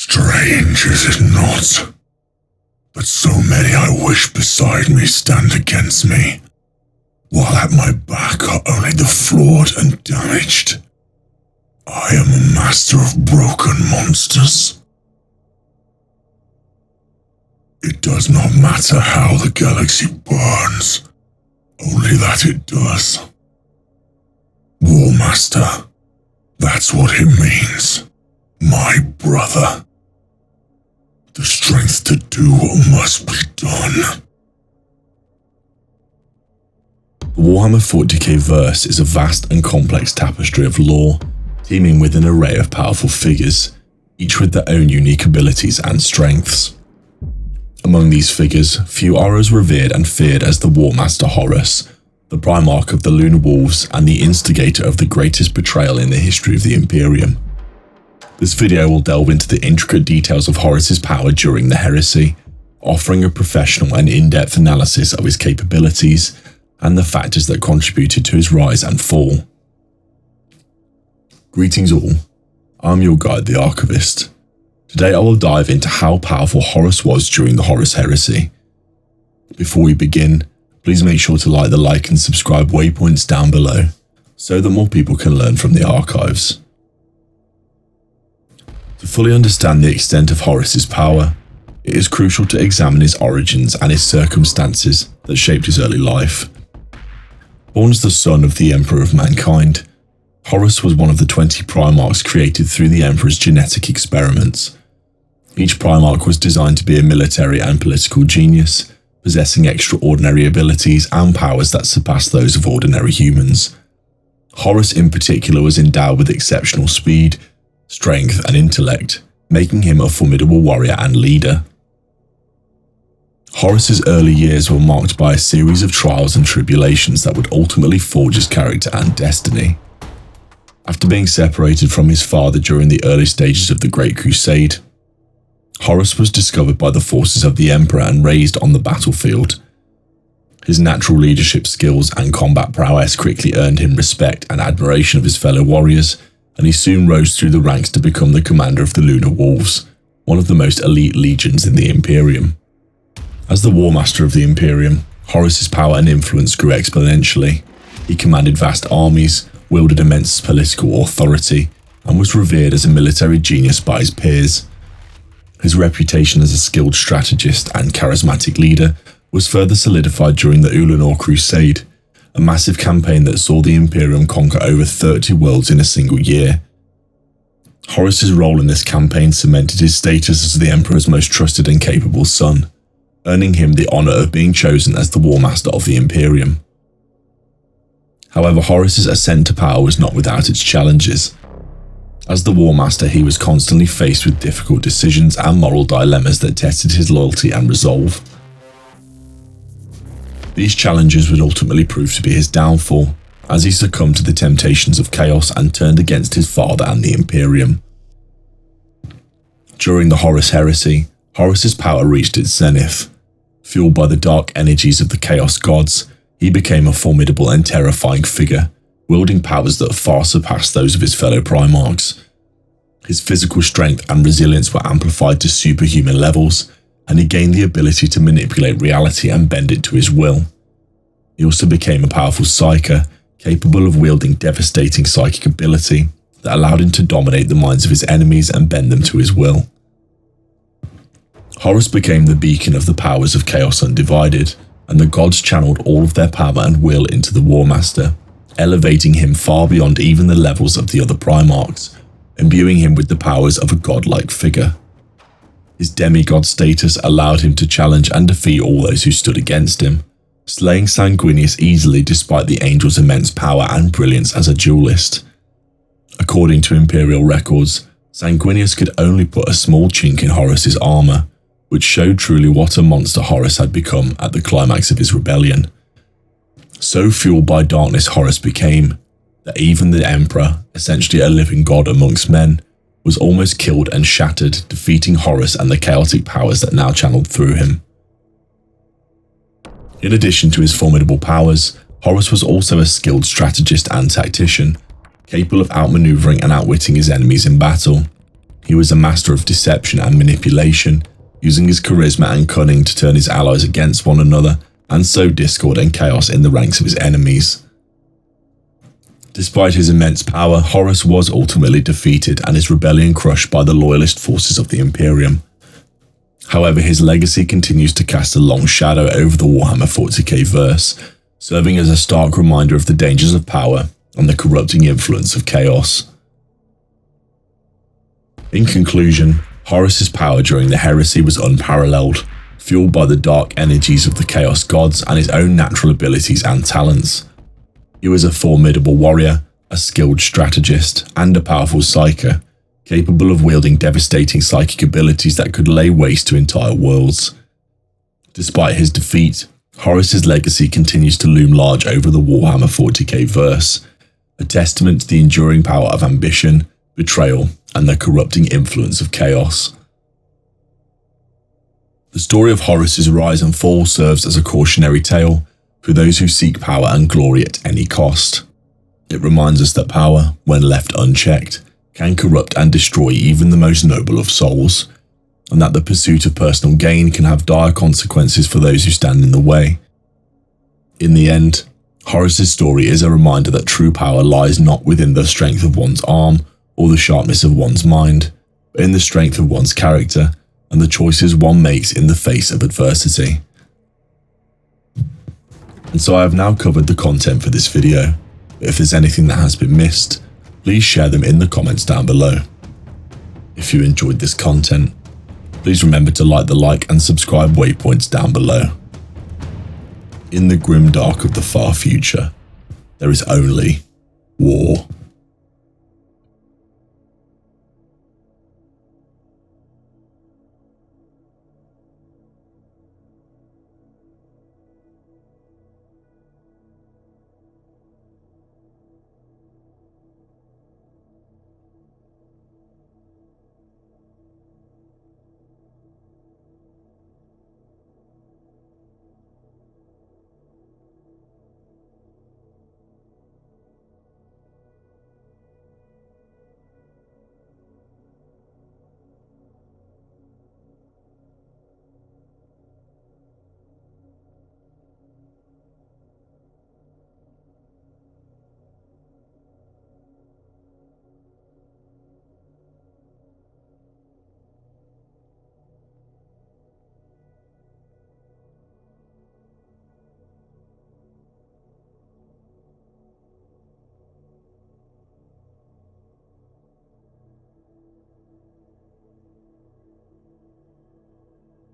Strange, is it not? But so many I wish beside me stand against me, while at my back are only the flawed and damaged. I am a master of broken monsters. It does not matter how the galaxy burns, only that it does. Warmaster, that's what it means. My brother. The strength to do what must be done. The Warhammer 40k verse is a vast and complex tapestry of lore, teeming with an array of powerful figures, each with their own unique abilities and strengths. Among these figures, few are as revered and feared as the Warmaster Horus, the Primarch of the Lunar Wolves and the instigator of the greatest betrayal in the history of the Imperium. This video will delve into the intricate details of Horus's power during the Heresy, offering a professional and in-depth analysis of his capabilities and the factors that contributed to his rise and fall. Greetings all, I'm your guide, the Archivist. Today I will dive into how powerful Horus was during the Horus Heresy. Before we begin, please make sure to like and subscribe waypoints down below, so that more people can learn from the archives. To fully understand the extent of Horus's power, it is crucial to examine his origins and his circumstances that shaped his early life. Born as the son of the Emperor of Mankind, Horus was one of the 20 Primarchs created through the Emperor's genetic experiments. Each Primarch was designed to be a military and political genius, possessing extraordinary abilities and powers that surpassed those of ordinary humans. Horus in particular was endowed with exceptional speed, strength and intellect, making him a formidable warrior and leader. Horus's early years were marked by a series of trials and tribulations that would ultimately forge his character and destiny. After being separated from his father during the early stages of the Great Crusade, Horus was discovered by the forces of the Emperor and raised on the battlefield. His natural leadership skills and combat prowess quickly earned him respect and admiration of his fellow warriors, and he soon rose through the ranks to become the commander of the Lunar Wolves, one of the most elite legions in the Imperium. As the Warmaster of the Imperium, Horus's power and influence grew exponentially. He commanded vast armies, wielded immense political authority, and was revered as a military genius by his peers. His reputation as a skilled strategist and charismatic leader was further solidified during the Ulanor Crusade, a massive campaign that saw the Imperium conquer over 30 worlds in a single year. Horus's role in this campaign cemented his status as the Emperor's most trusted and capable son, earning him the honor of being chosen as the Warmaster of the Imperium. However, Horus's ascent to power was not without its challenges. As the Warmaster, he was constantly faced with difficult decisions and moral dilemmas that tested his loyalty and resolve. These challenges would ultimately prove to be his downfall, as he succumbed to the temptations of chaos and turned against his father and the Imperium. During the Horus Heresy, Horus's power reached its zenith. Fueled by the dark energies of the Chaos Gods, he became a formidable and terrifying figure, wielding powers that far surpassed those of his fellow Primarchs. His physical strength and resilience were amplified to superhuman levels, and he gained the ability to manipulate reality and bend it to his will. He also became a powerful psyker, capable of wielding devastating psychic ability that allowed him to dominate the minds of his enemies and bend them to his will. Horus became the beacon of the powers of Chaos Undivided, and the gods channeled all of their power and will into the Warmaster, elevating him far beyond even the levels of the other Primarchs, imbuing him with the powers of a godlike figure. His demigod status allowed him to challenge and defeat all those who stood against him, slaying Sanguinius easily despite the Angel's immense power and brilliance as a duelist. According to Imperial records, Sanguinius could only put a small chink in Horus's armor, which showed truly what a monster Horus had become at the climax of his rebellion. So fueled by darkness Horus became, that even the Emperor, essentially a living god amongst men, was almost killed and shattered, defeating Horus and the chaotic powers that now channeled through him. In addition to his formidable powers, Horus was also a skilled strategist and tactician, capable of outmaneuvering and outwitting his enemies in battle. He was a master of deception and manipulation, using his charisma and cunning to turn his allies against one another and sow discord and chaos in the ranks of his enemies. Despite his immense power, Horus was ultimately defeated and his rebellion crushed by the loyalist forces of the Imperium. However, his legacy continues to cast a long shadow over the Warhammer 40k verse, serving as a stark reminder of the dangers of power and the corrupting influence of chaos. In conclusion, Horus's power during the Heresy was unparalleled, fueled by the dark energies of the Chaos Gods and his own natural abilities and talents. He was a formidable warrior, a skilled strategist, and a powerful psyker, capable of wielding devastating psychic abilities that could lay waste to entire worlds. Despite his defeat, Horus's legacy continues to loom large over the Warhammer 40k verse, a testament to the enduring power of ambition, betrayal, and the corrupting influence of chaos. The story of Horus's rise and fall serves as a cautionary tale for those who seek power and glory at any cost. It reminds us that power, when left unchecked, can corrupt and destroy even the most noble of souls, and that the pursuit of personal gain can have dire consequences for those who stand in the way. In the end, Horus's story is a reminder that true power lies not within the strength of one's arm or the sharpness of one's mind, but in the strength of one's character and the choices one makes in the face of adversity. And so I have now covered the content for this video, but if there's anything that has been missed, please share them in the comments down below. If you enjoyed this content, please remember to like the like and subscribe waypoints down below. In the grim dark of the far future, there is only war.